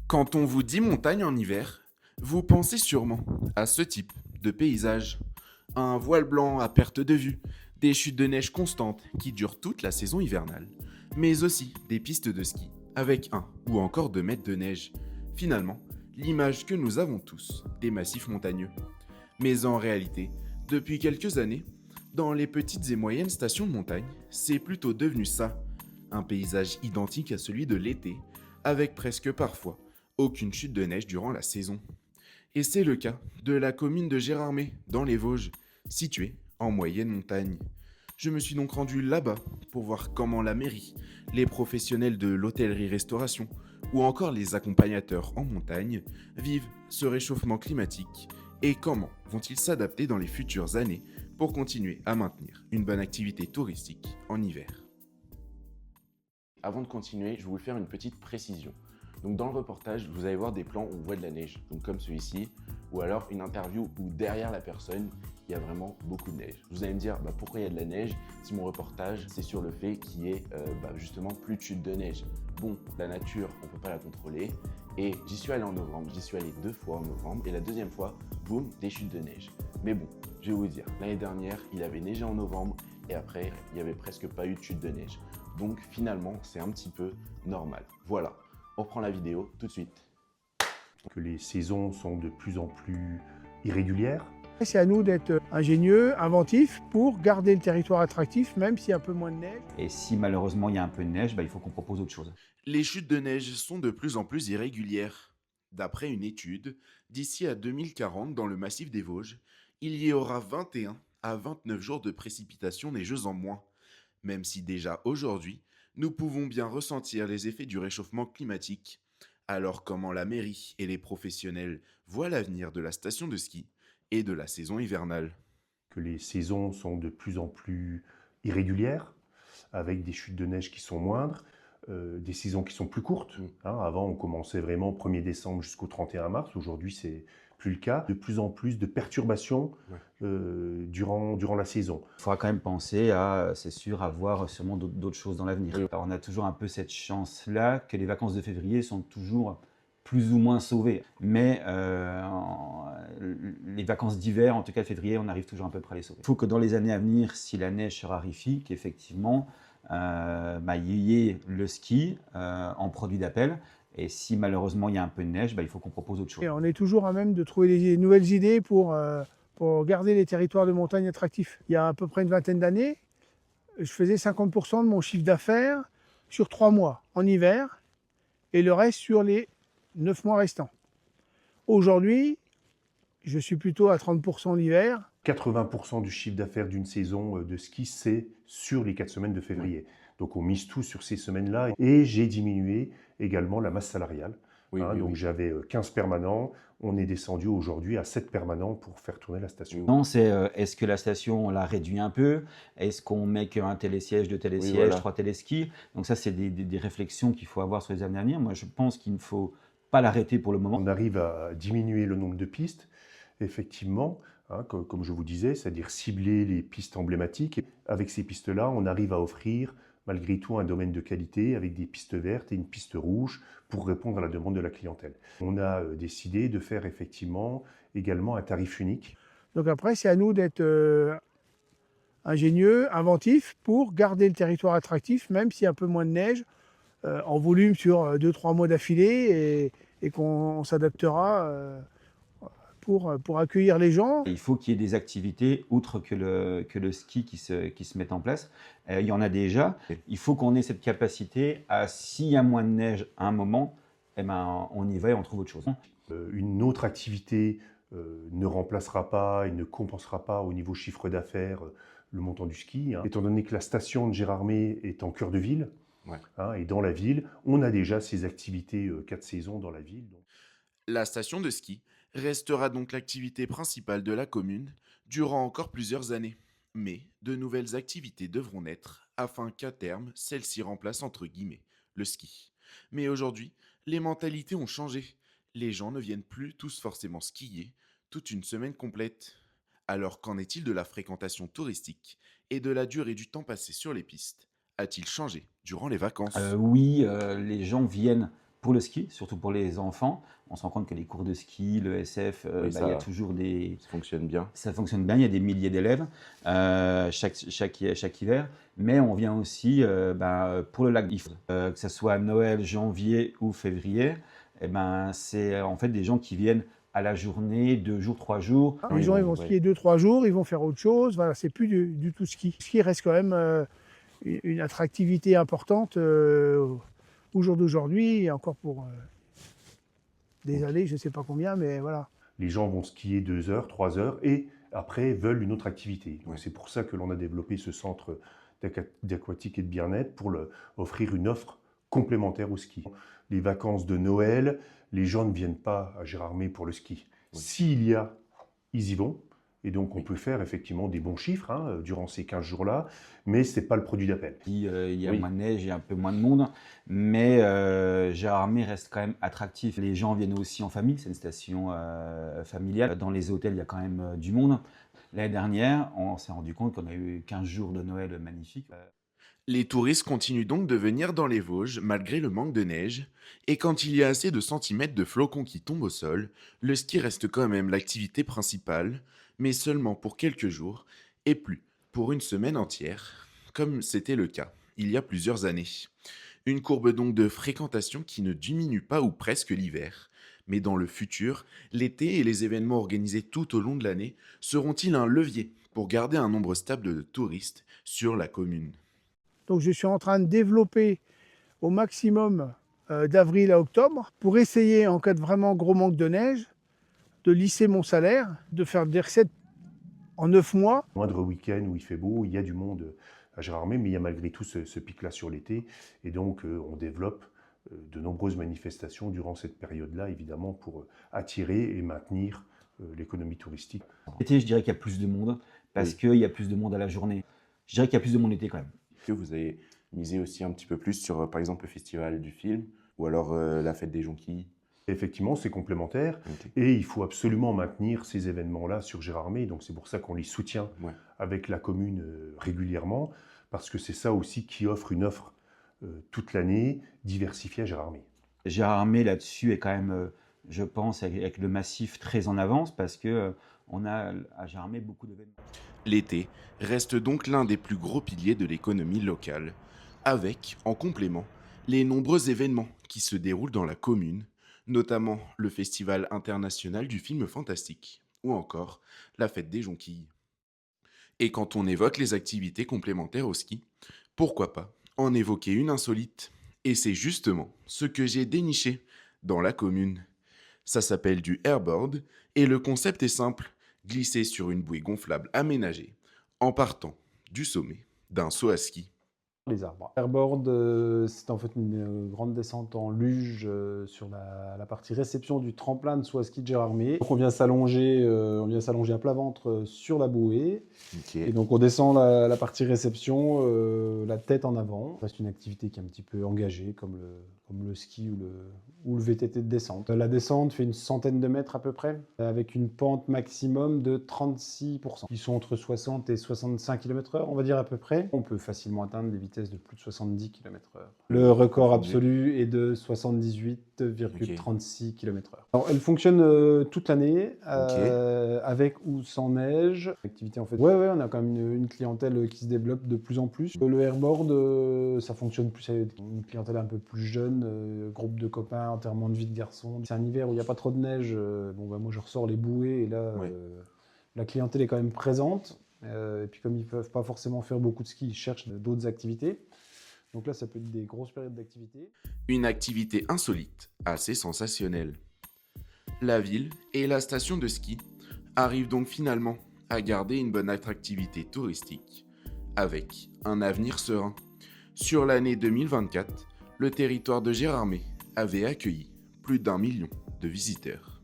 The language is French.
Quand on vous dit montagne en hiver, vous pensez sûrement à ce type de paysage. Un voile blanc à perte de vue, des chutes de neige constantes qui durent toute la saison hivernale, mais aussi des pistes de ski avec un ou encore 2 mètres de neige. Finalement, l'image que nous avons tous des massifs montagneux. Mais en réalité, depuis quelques années, dans les petites et moyennes stations de montagne, c'est plutôt devenu ça, un paysage identique à celui de l'été, avec presque parfois aucune chute de neige durant la saison. Et c'est le cas de la commune de Gérardmer, dans les Vosges, située en moyenne montagne. Je me suis donc rendu là-bas pour voir comment la mairie, les professionnels de l'hôtellerie-restauration ou encore les accompagnateurs en montagne vivent ce réchauffement climatique et comment vont-ils s'adapter dans les futures années pour continuer à maintenir une bonne activité touristique en hiver. Avant de continuer, je vais vous faire une petite précision. Donc dans le reportage, vous allez voir des plans où on voit de la neige, donc comme celui-ci, ou alors une interview où derrière la personne, il y a vraiment beaucoup de neige. Vous allez me dire, pourquoi il y a de la neige si mon reportage, c'est sur le fait qu'il y ait justement plus de chute de neige. Bon, la nature, on ne peut pas la contrôler, et j'y suis allé en novembre, j'y suis allé 2 fois en novembre, et la deuxième fois, boum, des chutes de neige. Mais bon, je vais vous dire, l'année dernière, il avait neigé en novembre, et après, il n'y avait presque pas eu de chute de neige. Donc finalement, c'est un petit peu normal. Voilà. On reprend la vidéo tout de suite. Que les saisons sont de plus en plus irrégulières. C'est à nous d'être ingénieux, inventifs pour garder le territoire attractif, même s'il y a un peu moins de neige. Et si malheureusement il y a un peu de neige, il faut qu'on propose autre chose. Les chutes de neige sont de plus en plus irrégulières. D'après une étude, d'ici à 2040, dans le massif des Vosges, il y aura 21 à 29 jours de précipitations neigeuses en moins. Même si déjà aujourd'hui, nous pouvons bien ressentir les effets du réchauffement climatique. Alors comment la mairie et les professionnels voient l'avenir de la station de ski et de la saison hivernale? Que les saisons sont de plus en plus irrégulières, avec des chutes de neige qui sont moindres, des saisons qui sont plus courtes. Avant, on commençait vraiment 1er décembre jusqu'au 31 mars. Aujourd'hui, c'est plus le cas. De plus en plus de perturbations durant la saison. Il faudra quand même penser à, c'est sûr, à voir sûrement d'autres choses dans l'avenir. Alors, on a toujours un peu cette chance-là que les vacances de février sont toujours plus ou moins sauvées. Mais les vacances d'hiver, en tout cas de février, on arrive toujours à peu près à les sauver. Il faut que dans les années à venir, si la neige se raréfie, qu'effectivement, il y ait le ski en produit d'appel. Et si malheureusement il y a un peu de neige, il faut qu'on propose autre chose. Et on est toujours à même de trouver des nouvelles idées pour garder les territoires de montagne attractifs. Il y a à peu près une vingtaine d'années, je faisais 50% de mon chiffre d'affaires sur 3 mois en hiver et le reste sur les 9 mois restants. Aujourd'hui, je suis plutôt à 30% l'hiver. 80% du chiffre d'affaires d'une saison de ski, c'est sur les 4 semaines de février. Donc on mise tout sur ces semaines-là. Et j'ai diminué également la masse salariale. Donc j'avais 15 permanents, on est descendu aujourd'hui à 7 permanents pour faire tourner la station. Non, c'est est-ce que la station, on la réduit un peu? Est-ce qu'on met qu'un télésiège, 2 télésièges, 3 téléskis? Donc ça, c'est des réflexions qu'il faut avoir sur les années à venir. Moi, je pense qu'il ne faut pas l'arrêter pour le moment. On arrive à diminuer le nombre de pistes, effectivement, comme je vous disais, c'est-à-dire cibler les pistes emblématiques. Et avec ces pistes-là, on arrive à offrir malgré tout un domaine de qualité avec des pistes vertes et une piste rouge pour répondre à la demande de la clientèle. On a décidé de faire effectivement également un tarif unique. Donc après, c'est à nous d'être ingénieux, inventifs pour garder le territoire attractif, même s'il y a un peu moins de neige, en volume sur 2-3 mois d'affilée et qu'on s'adaptera pour accueillir les gens. Il faut qu'il y ait des activités, outre que le ski qui se mettent en place. Il y en a déjà. Il faut qu'on ait cette capacité à, s'il y a moins de neige à un moment, on y va et on trouve autre chose. Une autre activité ne remplacera pas et ne compensera pas au niveau chiffre d'affaires le montant du ski. Étant donné que la station de Gérardmer est en cœur de ville, et dans la ville, on a déjà ces activités 4 saisons dans la ville. La station de ski restera donc l'activité principale de la commune durant encore plusieurs années. Mais de nouvelles activités devront naître afin qu'à terme, celle-ci remplace entre guillemets le ski. Mais aujourd'hui, les mentalités ont changé. Les gens ne viennent plus tous forcément skier toute une semaine complète. Alors qu'en est-il de la fréquentation touristique et de la durée du temps passé sur les pistes? A-t-il changé durant les vacances? Oui, les gens viennent pour le ski, surtout pour les enfants. On se rend compte que les cours de ski, le SF, Oui, il y a toujours des... ça fonctionne bien. Ça fonctionne bien, il y a des milliers d'élèves chaque hiver. Mais on vient aussi pour le lac d'Ifre, que ce soit Noël, janvier ou février. C'est en fait des gens qui viennent à la journée, 2 jours, 3 jours. Les gens ils vont skier 2-3 jours, ils vont faire autre chose. Voilà, c'est plus du tout ski. Le ski reste quand même une attractivité importante au jour d'aujourd'hui et encore pour des années, je ne sais pas combien, mais voilà. Les gens vont skier 2 heures, 3 heures et après veulent une autre activité. Donc c'est pour ça que l'on a développé ce centre d'aquatique et de bien-être pour offrir une offre complémentaire au ski. Les vacances de Noël, les gens ne viennent pas à Gérardmer pour le ski. Oui. S'il y a, ils y vont. Et donc on peut faire effectivement des bons chiffres durant ces 15 jours-là, mais ce n'est pas le produit d'appel. Il y a Oui. moins de neige, il y a un peu moins de monde, mais Gérardmer reste quand même attractif. Les gens viennent aussi en famille, c'est une station familiale. Dans les hôtels, il y a quand même du monde. L'année dernière, on s'est rendu compte qu'on a eu 15 jours de Noël magnifiques. Les touristes continuent donc de venir dans les Vosges malgré le manque de neige, et quand il y a assez de centimètres de flocons qui tombent au sol, le ski reste quand même l'activité principale, mais seulement pour quelques jours, et plus pour une semaine entière, comme c'était le cas il y a plusieurs années. Une courbe donc de fréquentation qui ne diminue pas ou presque l'hiver, mais dans le futur, l'été et les événements organisés tout au long de l'année seront-ils un levier pour garder un nombre stable de touristes sur la commune ? Donc je suis en train de développer au maximum d'avril à octobre pour essayer, en cas de vraiment gros manque de neige, de lisser mon salaire, de faire des recettes en 9 mois. Moindre week-end où il fait beau, il y a du monde à Gérardmer, mais il y a malgré tout ce pic-là sur l'été. Et donc on développe de nombreuses manifestations durant cette période-là, évidemment, pour attirer et maintenir l'économie touristique. L'été, je dirais qu'il y a plus de monde, parce qu'il y a plus de monde à la journée. Je dirais qu'il y a plus de monde l'été quand même. Que vous avez misé aussi un petit peu plus sur, par exemple, le festival du film ou alors la fête des jonquilles. Effectivement, c'est complémentaire Ok. et il faut absolument maintenir ces événements-là sur Gérardmer. Donc c'est pour ça qu'on les soutient Ouais. avec la commune régulièrement, parce que c'est ça aussi qui offre une offre toute l'année diversifiée à Gérardmer. Gérardmer là-dessus est quand même, je pense, avec le massif très en avance, parce que on a à Gérardmer beaucoup d'événements. L'été reste donc l'un des plus gros piliers de l'économie locale, avec, en complément, les nombreux événements qui se déroulent dans la commune, notamment le Festival international du film fantastique, ou encore la fête des jonquilles. Et quand on évoque les activités complémentaires au ski, pourquoi pas en évoquer une insolite? Et c'est justement ce que j'ai déniché dans la commune. Ça s'appelle du airboard, et le concept est simple, glisser sur une bouée gonflable aménagée, en partant du sommet d'un saut à ski. Les arbres. Airboard, c'est en fait une grande descente en luge sur la partie réception du tremplin de saut à ski de Gérardmer. Donc on vient s'allonger à plat ventre sur la bouée. Ok. Et donc on descend la partie réception, la tête en avant. C'est une activité qui est un petit peu engagée, comme le ski ou le VTT de descente. La descente fait une centaine de mètres à peu près, avec une pente maximum de 36%. Ils sont entre 60 et 65 km/h, on va dire à peu près. On peut facilement atteindre des vitesses de plus de 70 km/h. Le record absolu est de 78,36 km/h. Alors, elle fonctionne toute l'année, avec ou sans neige. L'activité en fait. Ouais, on a quand même une clientèle qui se développe de plus en plus. Le airboard, ça fonctionne plus avec une clientèle un peu plus jeune, groupe de copains, enterrement de vie de garçon. C'est un hiver où il n'y a pas trop de neige. Moi je ressors les bouées et là, Ouais. la clientèle est quand même présente. Et puis comme ils ne peuvent pas forcément faire beaucoup de ski, ils cherchent d'autres activités. Donc là, ça peut être des grosses périodes d'activité. Une activité insolite, assez sensationnelle. La ville et la station de ski arrivent donc finalement à garder une bonne attractivité touristique, avec un avenir serein. Sur l'année 2024, le territoire de Gérardmer avait accueilli plus d'1 million de visiteurs.